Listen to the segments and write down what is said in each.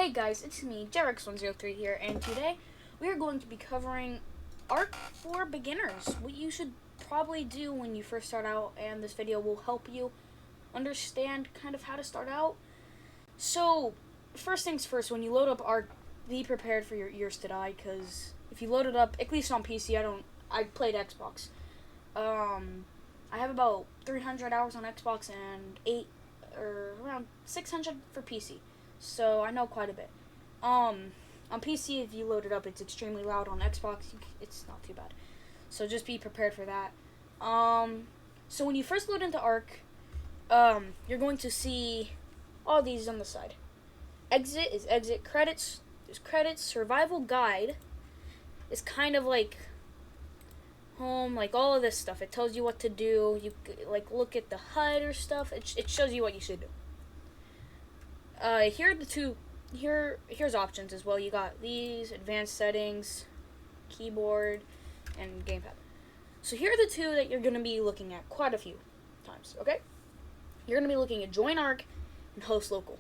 Hey guys, it's me, Jerex103 here, and today we are going to be covering Ark for beginners. What you should probably do when you first start out, and this video will help you understand kind of how to start out. So, first things first, when you load up Ark, be prepared for your ears to die, because if you load it up, at least on PC, I played Xbox. I have about 300 hours on Xbox and around 600 for PC. So I know quite a bit. On PC, if you load it up, it's extremely loud. On Xbox, it's not too bad. So just be prepared for that. So when you first load into Ark, you're going to see all these on the side. Exit is exit. Credits is credits. Survival guide is kind of like home, like all of this stuff. It tells you what to do. You like look at the HUD or stuff. It shows you what you should do. Here are the two. Here's options as well. You got these advanced settings, keyboard, and gamepad. So here are the two that you're gonna be looking at quite a few times. Okay, you're gonna be looking at Join Ark and Host Local.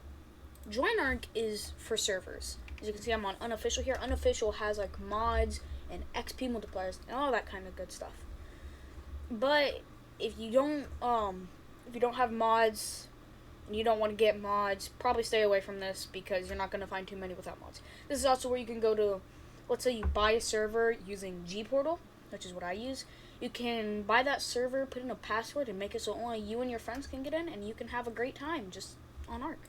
Join Ark is for servers. As you can see, I'm on Unofficial here. Unofficial has like mods and XP multipliers and all that kind of good stuff. But if you don't have mods, you don't want to get mods, probably stay away from this because you're not going to find too many without mods. This is also where you can go to, let's say you buy a server using Gportal, which is what I use. You can buy that server, put in a password, and make it so only you and your friends can get in, and you can have a great time just on Ark.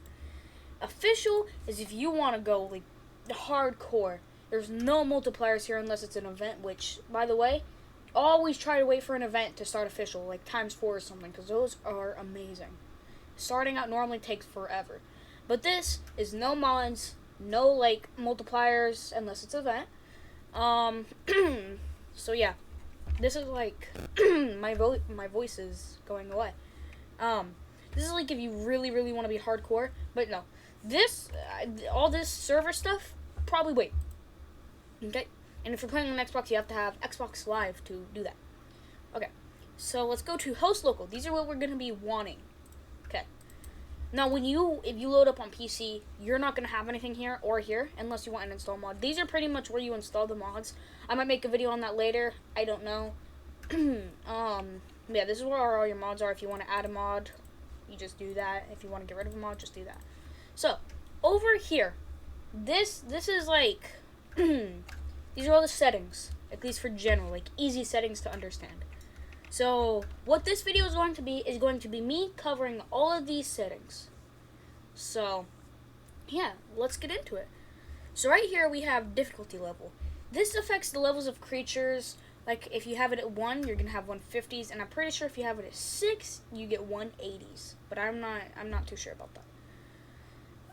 Official is if you want to go like hardcore. There's no multipliers here unless it's an event, which, by the way, always try to wait for an event to start official, like ×4 or something, because those are amazing. Starting out normally takes forever. But this is no mods, no like multipliers unless it's event. So yeah. This is like my voice is going away. This is like if you really want to be hardcore, but no. This all this server stuff, probably wait. Okay? And if you're playing on Xbox, you have to have Xbox Live to do that. Okay. So let's go to Host Local. These are what we're going to be wanting. Okay. Now, if you load up on PC, you're not going to have anything here or here unless you want an install mod. These are pretty much where you install the mods. I might make a video on that later. I don't know. Yeah, this is where all your mods are. If you want to add a mod, you just do that. If you want to get rid of a mod, just do that. So, over here, this is like, these are all the settings, at least for general, like easy settings to understand. So, what this video is going to be me covering all of these settings. So, yeah, let's get into it. So right here we have difficulty level. This affects the levels of creatures. Like, if you have it at 1, you're going to have 150s, and I'm pretty sure if you have it at 6, you get 180s. But I'm not too sure about that.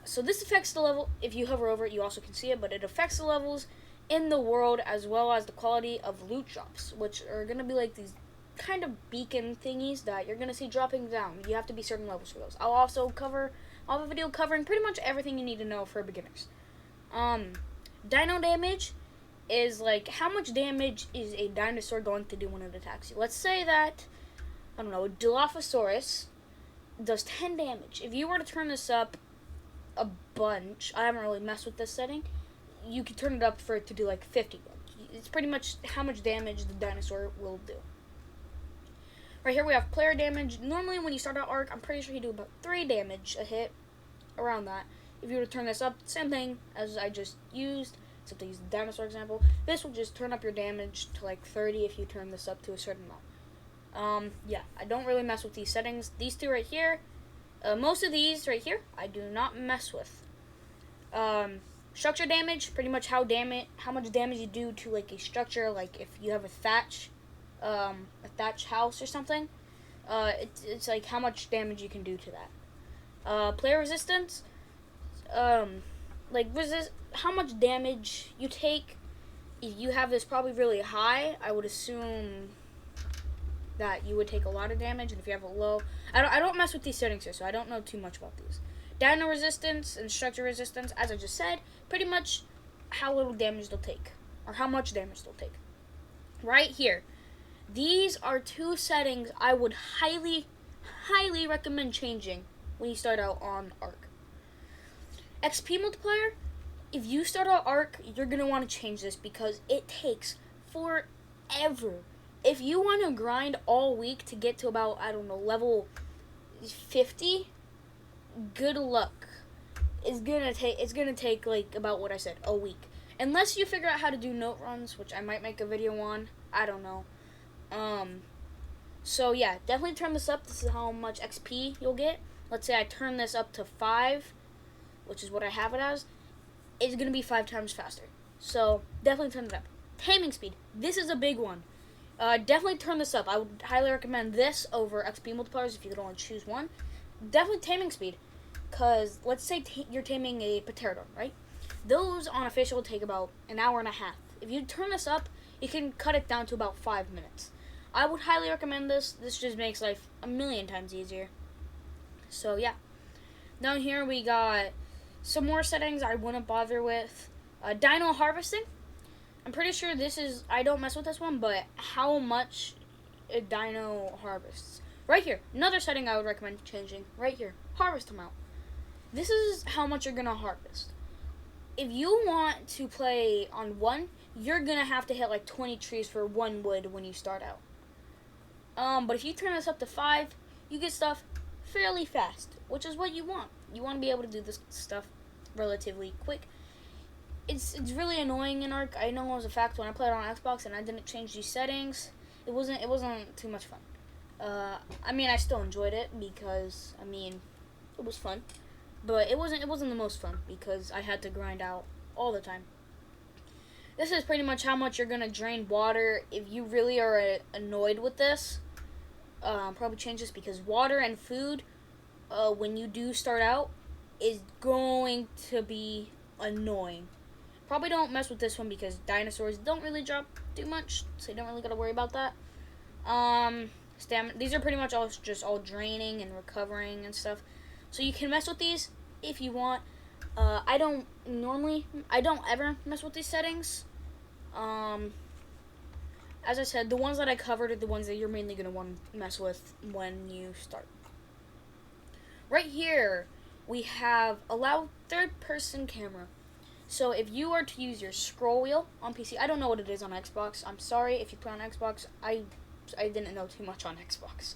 So this affects the level. If you hover over it, you also can see it, but it affects the levels in the world as well as the quality of loot drops, which are going to be like these kind of beacon thingies that you're going to see dropping down. You have to be certain levels for those. I'll have a video covering pretty much everything you need to know for beginners. Dino damage is like how much damage is a dinosaur going to do when it attacks you. Let's say that, I don't know, a Dilophosaurus does 10 damage. If you were to turn this up a bunch, I haven't really messed with this setting, you could turn it up for it to do like 50 damage. It's pretty much how much damage the dinosaur will do. Right here we have player damage. Normally when you start out Ark, I'm pretty sure you do about 3 damage a hit, around that. If you were to turn this up, same thing as I just used, except I used the dinosaur example. This will just turn up your damage to like 30 if you turn this up to a certain amount. Yeah, I don't really mess with these settings. These two right here, most of these right here, I do not mess with. Structure damage, pretty much how much damage you do to like a structure, like if you have a thatch house or something, it's like how much damage you can do to that. Player resistance, how much damage you take. If you have this probably really high, I would assume that you would take a lot of damage, and if you have it low, I don't mess with these settings here, so I don't know too much about these. Dino resistance and structure resistance, as I just said, pretty much how little damage they'll take, or how much damage they'll take. Right here, these are two settings I would highly recommend changing when you start out on Ark. XP multiplier, if you start out Ark, you're going to want to change this because it takes forever. If you want to grind all week to get to about, I don't know, level 50, good luck. It's gonna take like about what I said, a week. Unless you figure out how to do note runs, which I might make a video on. I don't know. So yeah, definitely turn this up. This is how much XP you'll get. Let's say I turn this up to 5, which is what I have it as. It's gonna be 5 times faster. So definitely turn it up. Taming speed. This is a big one. Definitely turn this up. I would highly recommend this over XP multipliers if you could only choose one. Definitely taming speed. Because let's say you're taming a pterodon, right? Those on official take about an hour and a half. If you turn this up, you can cut it down to about 5 minutes. I would highly recommend this. This just makes life a million times easier. So yeah. Down here we got some more settings I wouldn't bother with. Dino harvesting. I'm pretty sure this is, I don't mess with this one, but how much a dino harvests. Right here, another setting I would recommend changing. Right here, harvest amount. This is how much you're going to harvest. If you want to play on 1, you're going to have to hit like 20 trees for 1 wood when you start out. But if you turn this up to 5, you get stuff fairly fast, which is what you want. You want to be able to do this stuff relatively quick. It's really annoying in Ark. I know it was a fact when I played on Xbox and I didn't change these settings. It wasn't too much fun. I mean, I still enjoyed it because it was fun, but it wasn't the most fun because I had to grind out all the time. This is pretty much how much you're gonna drain water. If you really are annoyed with this, probably change this because water and food, when you do start out, is going to be annoying. Probably don't mess with this one because dinosaurs don't really drop too much, so you don't really gotta worry about that. Stamina. These are pretty much all draining and recovering and stuff. So you can mess with these if you want. I don't ever mess with these settings. As I said, the ones that I covered are the ones that you're mainly gonna want to mess with when you start. Right here, we have allow third-person camera. So if you are to use your scroll wheel on PC, I don't know what it is on Xbox. I'm sorry if you play on Xbox. I didn't know too much on Xbox.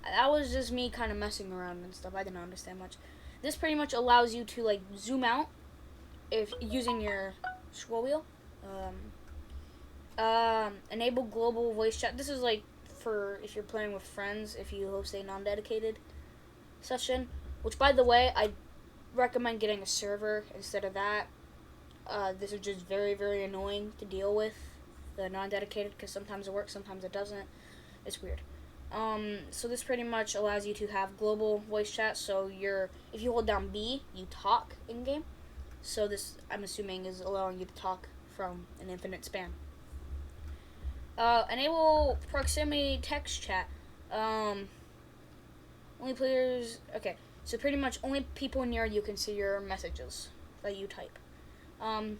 That was just me kind of messing around and stuff. I didn't understand much. This pretty much allows you to like zoom out if using your scroll wheel. Enable global voice chat. This is like for if you're playing with friends, if you host a non-dedicated session. Which, by the way, I recommend getting a server instead of that. This is just very, very annoying to deal with, the non-dedicated, because sometimes it works, sometimes it doesn't. It's weird. So this pretty much allows you to have global voice chat, so if you hold down B, you talk in-game. So this, I'm assuming, is allowing you to talk from an infinite span. Enable proximity text chat. Only players, okay, so pretty much only people near you can see your messages that you type.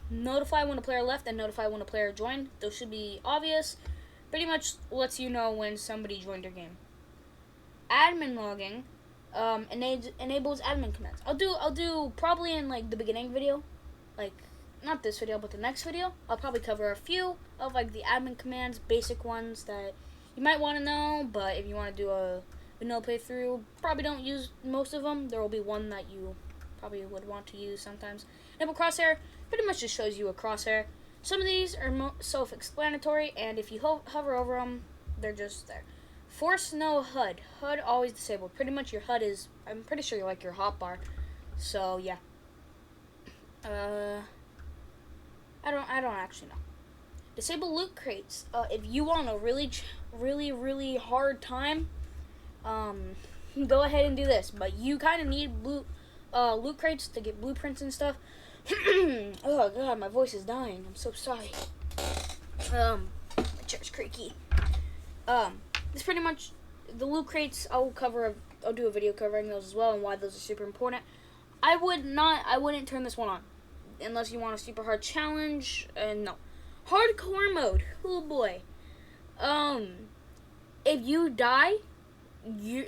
Notify when a player left and notify when a player joined. Those should be obvious. Pretty much lets you know when somebody joined your game. Admin logging enables admin commands. I'll do probably in like the beginning video, like not this video but the next video. I'll probably cover a few of like the admin commands, basic ones that you might want to know. But if you want to do a vanilla playthrough, probably don't use most of them. There will be one that you probably would want to use sometimes. Enable crosshair pretty much just shows you a crosshair. Some of these are self-explanatory, and if you hover over them, they're just there. Force no HUD. HUD always disabled. Pretty much your HUD is, I'm pretty sure you like your hotbar. So yeah. I don't actually know. Disable loot crates. If you want a really hard time, go ahead and do this. But you kind of need loot crates to get blueprints and stuff. Oh god, my voice is dying. I'm so sorry. My chair's creaky. This pretty much the loot crates. I'll do a video covering those as well and why those are super important. I wouldn't turn this one on unless you want a super hard challenge. And no, hardcore mode. Oh boy. If you die,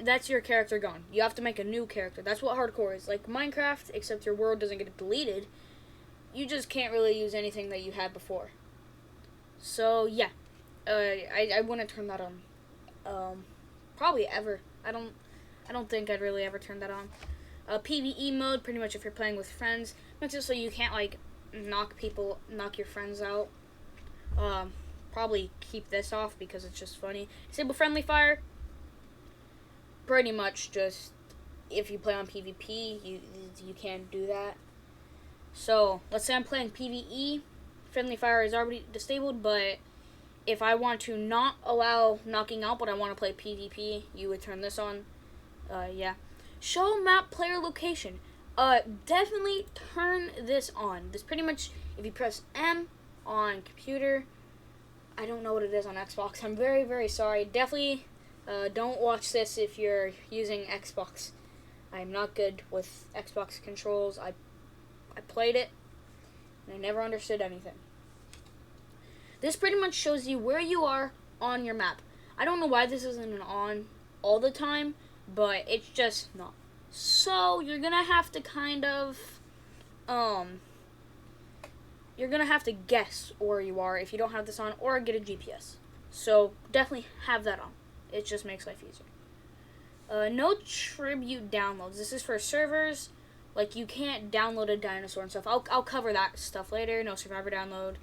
that's your character gone. You have to make a new character. That's what hardcore is. Like Minecraft, except your world doesn't get deleted. you just can't really use anything that you had before. So yeah, I wouldn't turn that on. Probably ever. I don't think I'd really ever turn that on. PVE mode, pretty much if you're playing with friends, makes it so you can't like knock your friends out. Probably keep this off because it's just funny. Disable friendly fire. Pretty much just if you play on PvP, you can't do that. So let's say I'm playing PvE, friendly fire is already disabled, but if I want to not allow knocking out, but I want to play PvP, you would turn this on. Yeah. Show map player location. Definitely turn this on. This pretty much, if you press M on computer, I don't know what it is on Xbox. I'm very, very sorry. Definitely don't watch this if you're using Xbox. I'm not good with Xbox controls. I played it, and I never understood anything. This pretty much shows you where you are on your map. I don't know why this isn't on all the time, but it's just not. So you're gonna have to kind of, you're gonna have to guess where you are if you don't have this on, or get a GPS. So definitely have that on. It just makes life easier. No tribute downloads. This is for servers. Like, you can't download a dinosaur and stuff. I'll cover that stuff later. No survivor download.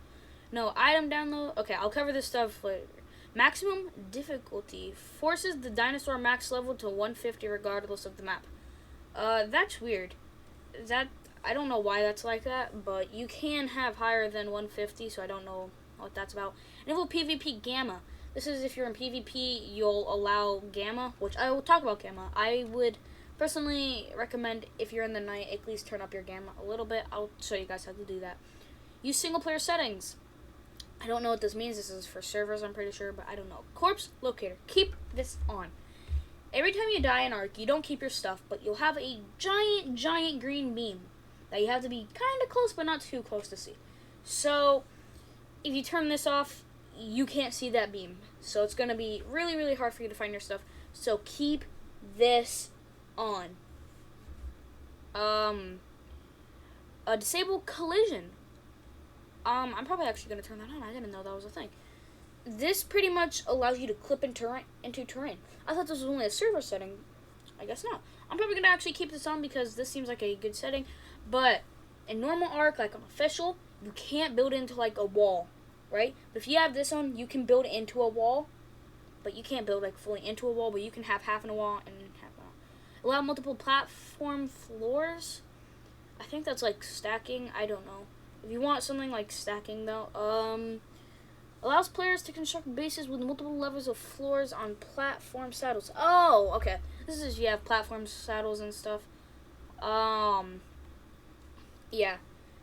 No item download. Okay, I'll cover this stuff later. Maximum difficulty forces the dinosaur max level to 150 regardless of the map. That's weird. I don't know why that's like that, but you can have higher than 150, so I don't know what that's about. Enable PvP Gamma. This is if you're in PvP, you'll allow Gamma, which I will talk about Gamma. I would personally recommend if you're in the night, at least turn up your Gamma a little bit. I'll show you guys how to do that. Use single player settings. I don't know what this means. This is for servers, I'm pretty sure, but I don't know. Corpse locator. Keep this on. Every time you die in Ark, you don't keep your stuff, but you'll have a giant green beam that you have to be kind of close, but not too close to see. So, if you turn this off, you can't see that beam. So, it's going to be really hard for you to find your stuff. So, keep this on. Disable collision. I'm probably actually going to turn that on. I didn't know that was a thing. This pretty much allows you to clip into terrain. I thought this was only a server setting. I guess not. I'm probably going to actually keep this on because this seems like a good setting. But in normal Ark, like on official, you can't build into like a wall, right? But if you have this on, you can build into a wall. But you can't build like fully into a wall, but you can have half in a wall and half in a wall. Allow multiple platform floors. I think that's like stacking. I don't know. If you want something like stacking though, allows players to construct bases with multiple levels of floors on platform saddles. Oh, okay. This is, you have platform saddles and stuff. Yeah.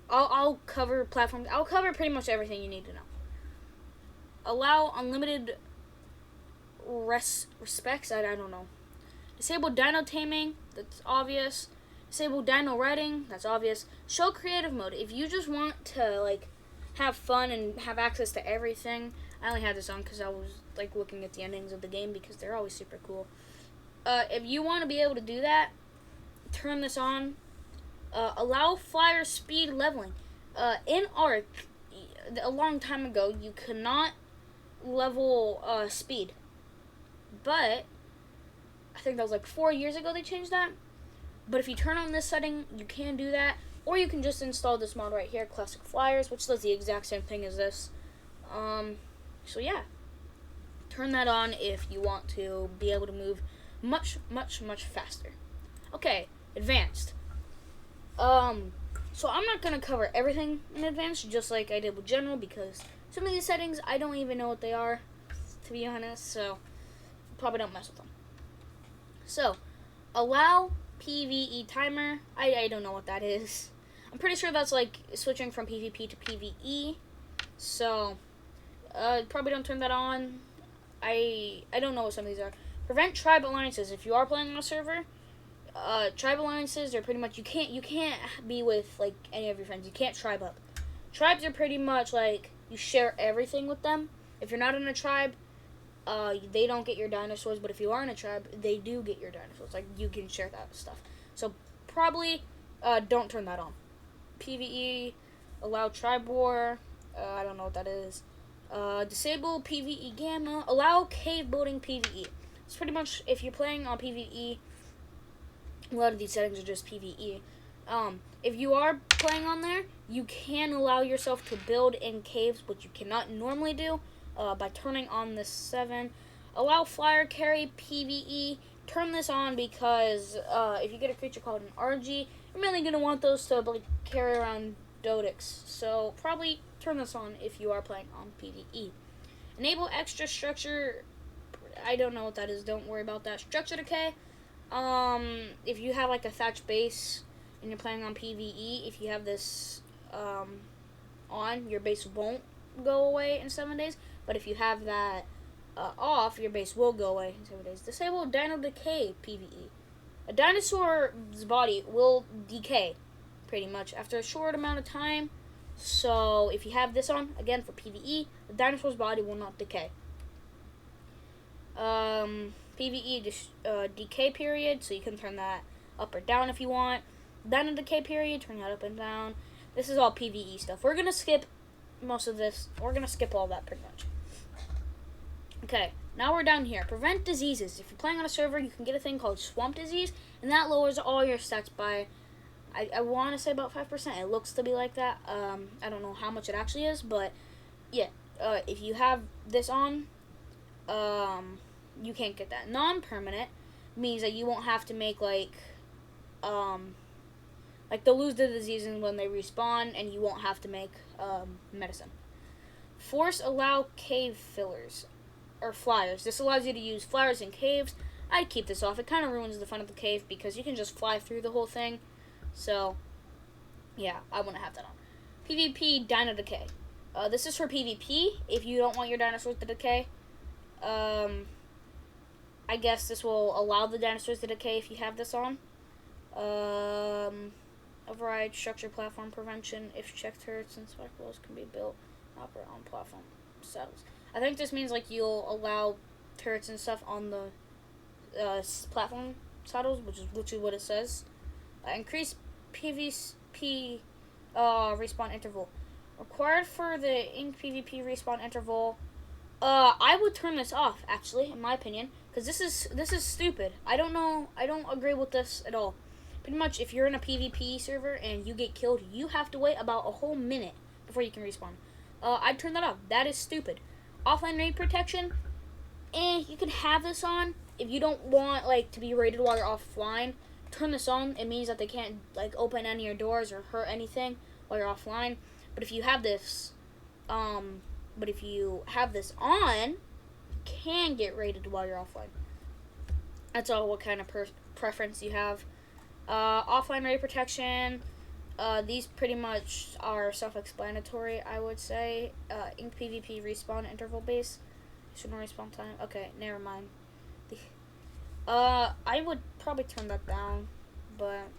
I'll cover platforms. I'll cover pretty much everything you need to know. Allow unlimited respects. I don't know. Disable dino taming. That's obvious. Disable dino riding. That's obvious. Show creative mode. If you just want to, like, have fun and have access to everything. I only had this on because I was like looking at the endings of the game because they're always super cool. If you want to be able to do that, turn this on. Allow flyer speed leveling. In Ark, a long time ago, you could not level speed. But I think that was like 4 years ago they changed that. But if you turn on this setting, you can do that. Or you can just install this mod right here, Classic Flyers, which does the exact same thing as this. So yeah. Turn that on if you want to be able to move much faster. Okay, advanced. So I'm not going to cover everything in advanced, just like I did with general, because some of these settings, I don't even know what they are, to be honest, so probably don't mess with them. So, allow PvE timer. I don't know what that is. I'm pretty sure that's like switching from PvP to PvE. So, probably don't turn that on. I don't know what some of these are. Prevent tribe alliances. If you are playing on a server, tribe alliances are pretty much, you can't be with like any of your friends. You can't tribe up. Tribes are pretty much like you share everything with them. If you're not in a tribe, they don't get your dinosaurs, but if you are in a tribe, they do get your dinosaurs. Like, you can share that stuff. So, probably, don't turn that on. PvE, Allow tribe war. I don't know what that is. Disable PvE gamma. Allow cave building PvE. It's pretty much, if you're playing on PvE, a lot of these settings are just PvE. If you are playing on there, you can allow yourself to build in caves, which you cannot normally do, by turning on this 7. Allow flyer carry PvE. Turn this on because if you get a creature called an RG, you're mainly going to want those to like carry around Dodix. So probably turn this on if you are playing on PvE. Enable extra structure. I don't know what that is. Don't worry about that. Structure decay. If you have like a thatch base and you're playing on PvE, if you have this on, your base won't go away in 7 days. But if you have that off, your base will go away in 7 days. Disable Dino Decay PvE. A dinosaur's body will decay pretty much after a short amount of time. So if you have this on, again for PvE, the dinosaur's body will not decay. PvE decay period, so you can turn that up or down if you want. Dino decay period, turn that up and down. This is all PvE stuff. We're gonna skip most of this. We're gonna skip all that pretty much. Okay, now we're down here. Prevent diseases. If you're playing on a server, you can get a thing called swamp disease, and that lowers all your stats by, I want to say about 5%. It looks to be like that. I don't know how much it actually is, but yeah. If you have this on, you can't get that. Non-permanent means that you won't have to make like they'll lose the disease when they respawn, and you won't have to make medicine. Force allow cave fillers or flyers. This allows you to use flyers in caves. I'd keep this off. It kind of ruins the fun of the cave because you can just fly through the whole thing. So yeah, I wouldn't have that on. PvP Dino Decay. This is for PvP. If you don't want your dinosaurs to decay, I guess this will allow the dinosaurs to decay if you have this on. Override structure platform prevention. If check turrets and spike walls can be built, operate on platform saddles. I think this means like you'll allow turrets and stuff on the platform saddles, which is literally what it says. Increase PvP respawn interval. Required for the PvP respawn interval. I would turn this off, actually, in my opinion, because this is stupid. I don't know. I don't agree with this at all. Pretty much, if you're in a PvP server and you get killed, you have to wait about a whole minute before you can respawn. I'd turn that off. That is stupid. Offline raid protection. You can have this on if you don't want like to be raided while you're offline. Turn this on. It means that they can't like open any of your doors or hurt anything while you're offline. But if you have this, on, you can get raided while you're offline. That's all. What kind of preference you have. Offline raid protection. These pretty much are self-explanatory, I would say. Ink PvP respawn interval base. Shouldn't respawn time. Okay, never mind. I would probably turn that down, but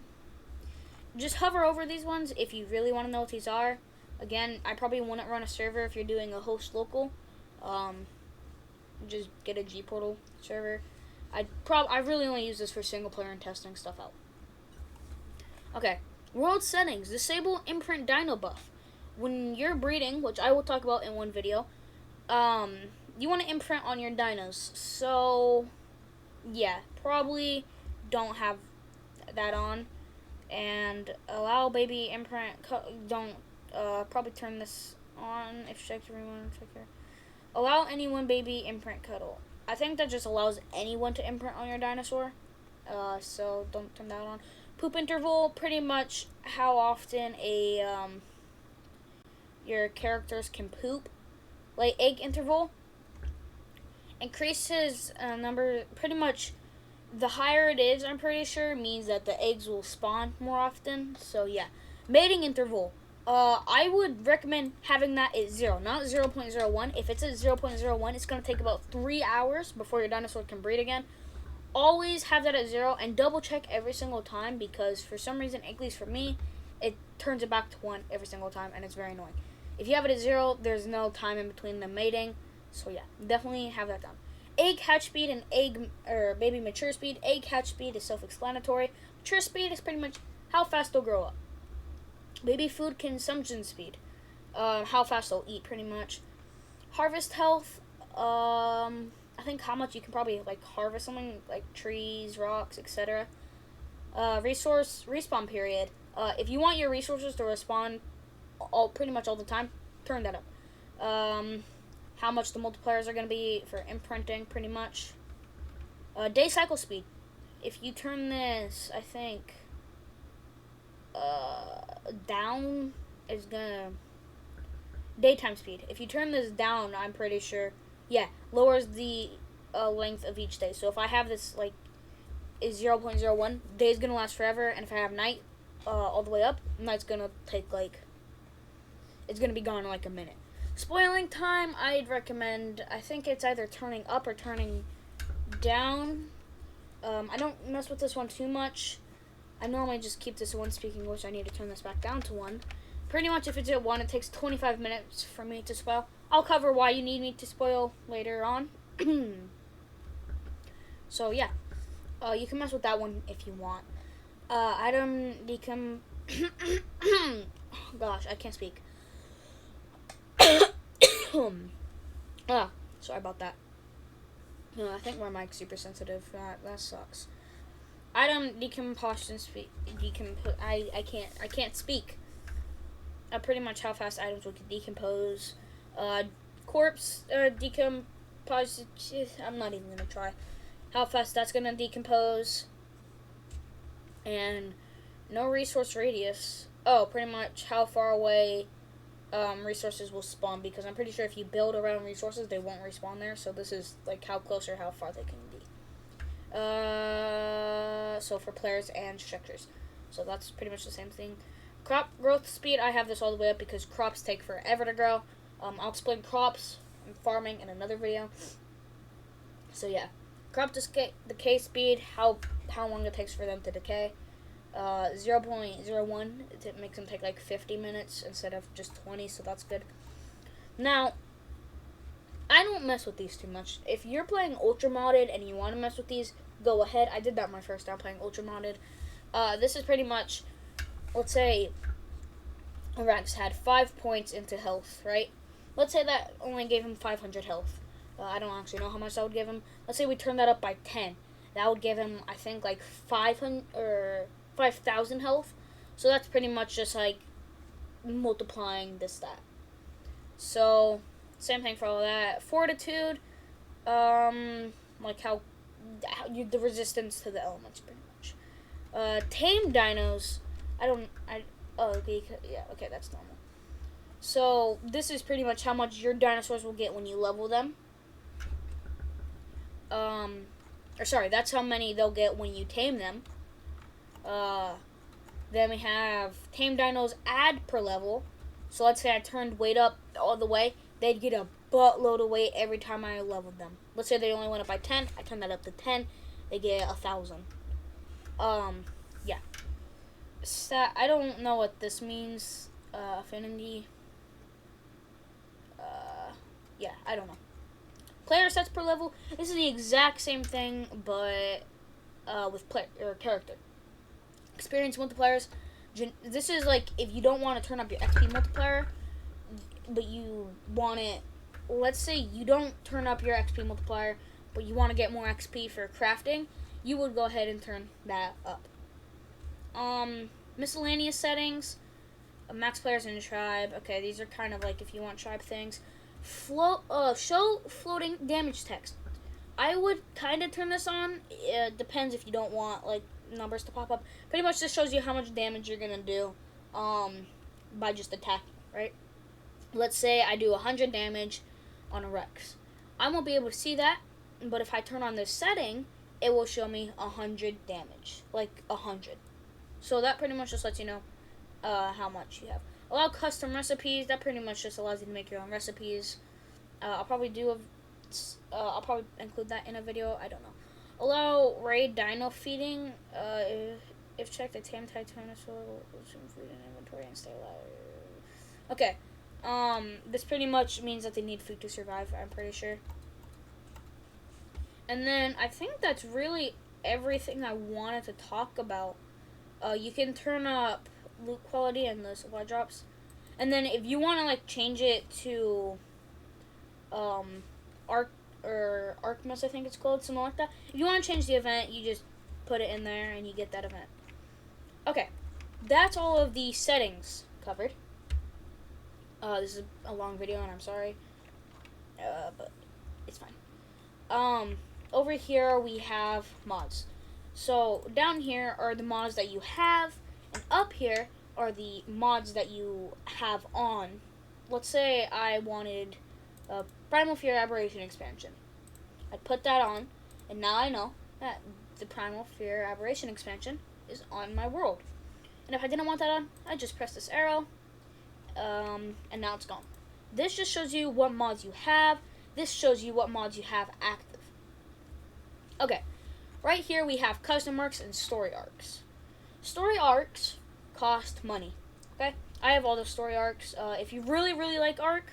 just hover over these ones if you really want to know what these are. Again, I probably wouldn't run a server if you're doing a host local. Just get a G-Portal server. I really only use this for single player and testing stuff out. Okay, world settings. Disable imprint dino buff. When you're breeding, which I will talk about in one video, you want to imprint on your dinos. So, yeah, probably don't have that on. And allow baby imprint. Don't probably turn this on if check everyone checker. Allow anyone baby imprint cuddle. I think that just allows anyone to imprint on your dinosaur. So don't turn that on. Poop interval, pretty much how often your characters can poop. Like egg interval increases number. Pretty much, the higher it is, I'm pretty sure, means that the eggs will spawn more often. So yeah, mating interval. I would recommend having that at 0, not 0.01. If it's at 0.01, it's going to take about 3 hours before your dinosaur can breed again. Always have that at 0 and double check every single time because for some reason, at least for me, it turns it back to 1 every single time and it's very annoying. If you have it at 0, there's no time in between the mating. So yeah, definitely have that down. Egg hatch speed and baby mature speed. Egg hatch speed is self-explanatory. Mature speed is pretty much how fast they'll grow up. Baby food consumption speed. How fast they'll eat, pretty much. Harvest health. I think how much you can probably like harvest something like trees, rocks, etc. Resource respawn period. If you want your resources to respawn pretty much all the time, turn that up. How much the multipliers are going to be for imprinting, pretty much. Day cycle speed. If you turn this, I think, down, is gonna daytime speed. If you turn this down, I'm pretty sure, yeah, lowers the length of each day. So if I have this like is 0.01, day's gonna last forever, and if I have night all the way up, night's gonna take like, it's gonna be gone in like a minute. Spoiling time, I'd recommend, I think it's either turning up or turning down. I don't mess with this one too much. I normally just keep this 1 speaking, which I need to turn this back down to 1. Pretty much if it's at 1, it takes 25 minutes for me to spoil. I'll cover why you need me to spoil later on. So yeah, you can mess with that one if you want. Item gosh, I can't speak. Sorry about that. I think my mic's super sensitive. That sucks. Item decomposition speed. I can't speak. Pretty much how fast items will decompose. Corpse decompose. I'm not even gonna try. How fast that's gonna decompose. And no resource radius. Oh, pretty much how far away resources will spawn, because I'm pretty sure if you build around resources, they won't respawn there. So this is like how close or how far they can be. So for players and structures. So that's pretty much the same thing. Crop growth speed, I have this all the way up because crops take forever to grow. I'll explain crops and farming in another video. So yeah. Crop decay speed, how long it takes for them to decay. 0.01, it makes them take like 50 minutes instead of just 20, so that's good. Now, I don't mess with these too much. If you're playing ultra modded and you want to mess with these, go ahead. I did that my first time playing ultra modded. This is pretty much, let's say Rex had 5 points into health, right? Let's say that only gave him 500 health. I don't actually know how much that would give him. Let's say we turn that up by 10. That would give him, I think, like 500 or 5,000 health. So that's pretty much just like multiplying this stat. So same thing for all that. Fortitude, like how the resistance to the elements, pretty much. Tame dinos, okay, yeah, okay, that's normal. So this is pretty much how much your dinosaurs will get when you level them. That's how many they'll get when you tame them. Then we have tame dinos add per level. So let's say I turned weight up all the way, they'd get a buttload of weight every time I leveled them. Let's say they only went up by 10, I turn that up to 10, they get 1,000. Yeah. I don't know what this means. Affinity. Yeah, I don't know. Player sets per level. This is the exact same thing, but with player or character. Experience multipliers. This is like if you don't want to turn up your XP multiplier, but you want it. Let's say you don't turn up your XP multiplier, but you want to get more XP for crafting. You would go ahead and turn that up. Miscellaneous settings. Max players in the tribe. Okay, these are kind of like if you want tribe things. Show floating damage text. I would kind of turn this on. It depends if you don't want like numbers to pop up. Pretty much this shows you how much damage you're gonna do by just attacking, right? Let's say I do 100 damage on a Rex. I won't be able to see that, but if I turn on this setting, it will show me 100 damage, like 100. So that pretty much just lets you know how much you have. Allow custom recipes. That pretty much just allows you to make your own recipes. I'll probably include that in a video. I don't know. Allow raid dino feeding. If checked, the tame Titanosaur will consume food in inventory and stay alive. Okay. This pretty much means that they need food to survive. I'm pretty sure. And then I think that's really everything I wanted to talk about. You can turn up loot quality and the supply drops. And then if you want to like change it to Arc or Arcmus, I think it's called, something like that. If you want to change the event, you just put it in there and you get that event. Okay, that's all of the settings covered. This is a long video and I'm sorry, but it's fine. Over here we have mods. So down here are the mods that you have, and up here are the mods that you have on. Let's say I wanted a Primal Fear Aberration expansion. I'd put that on, and now I know that the Primal Fear Aberration expansion is on my world. And if I didn't want that on, I'd just press this arrow, and now it's gone. This just shows you what mods you have. This shows you what mods you have active. Okay, right here we have custom arcs and story arcs. Story arcs cost money. Okay, I have all the story arcs. If you really like Arc,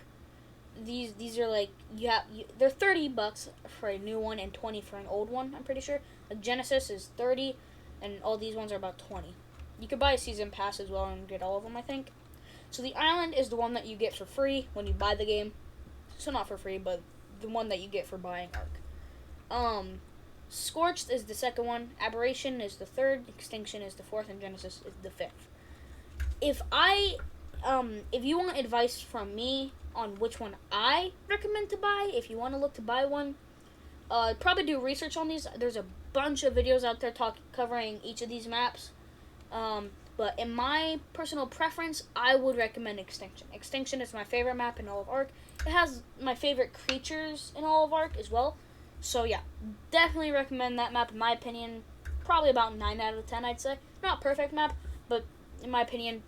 these are like they're $30 for a new one and 20 for an old one. I'm pretty sure. Like Genesis is 30, and all these ones are about 20. You could buy a season pass as well and get all of them, I think. So the island is the one that you get for free when you buy the game. So not for free, but the one that you get for buying Arc. Scorched is the second one. Aberration is the third. Extinction is the fourth, and Genesis is the fifth. If you want advice from me on which one I recommend to buy, if you want to look to buy one, probably do research on these. There's a bunch of videos out there covering each of these maps. But in my personal preference, I would recommend Extinction. Extinction is my favorite map in all of Arc. It has my favorite creatures in all of Arc as well. So yeah, definitely recommend that map in my opinion. Probably about 9 out of 10, I'd say. Not perfect map, but in my opinion,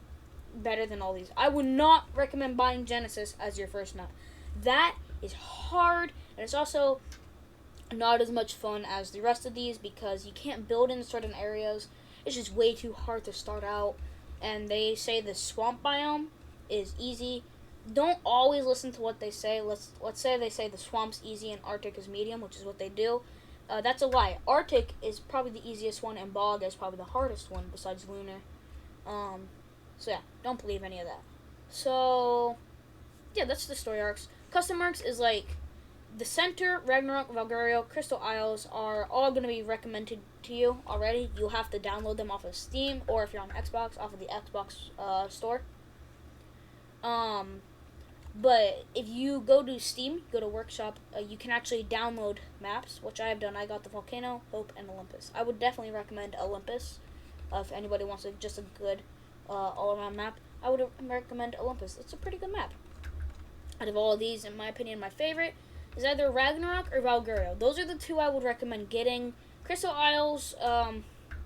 better than all these. I would not recommend buying Genesis as your first map. That is hard, and it's also not as much fun as the rest of these because you can't build in certain areas. It's just way too hard to start out, and they say the swamp biome is easy. Don't always listen to what they say. Let's say they say the swamp's easy and Arctic is medium, which is what they do. That's a lie. Arctic is probably the easiest one, and Bog is probably the hardest one besides Lunar. So yeah, don't believe any of that. So yeah, that's the story arcs. Custom arcs is like the Center, Ragnarok, Valgurio, Crystal Isles are all going to be recommended to you already. You'll have to download them off of Steam, or if you're on Xbox, off of the Xbox store. But if you go to Steam, go to Workshop, you can actually download maps, which I have done. I got the Volcano, Hope, and Olympus. I would definitely recommend Olympus if anybody wants just a good all-around map. I would recommend Olympus. It's a pretty good map. Out of all of these, in my opinion, my favorite is either Ragnarok or Valgurio. Those are the two I would recommend getting. Crystal Isles, I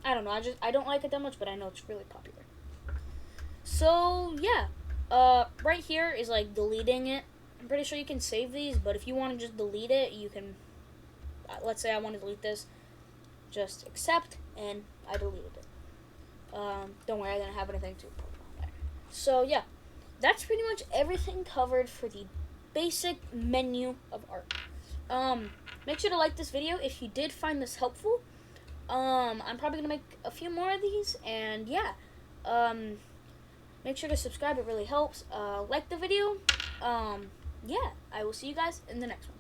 don't know. I don't like it that much, but I know it's really popular. So yeah. Right here is like deleting it. I'm pretty sure you can save these, but if you want to just delete it, you can. Let's say I want to delete this, just accept, and I deleted it. Don't worry, I didn't have anything to put on there. So yeah, that's pretty much everything covered for the basic menu of Arc. Make sure to like this video if you did find this helpful. I'm probably gonna make a few more of these, and yeah. Make sure to subscribe, it really helps. Like the video. Yeah, I will see you guys in the next one.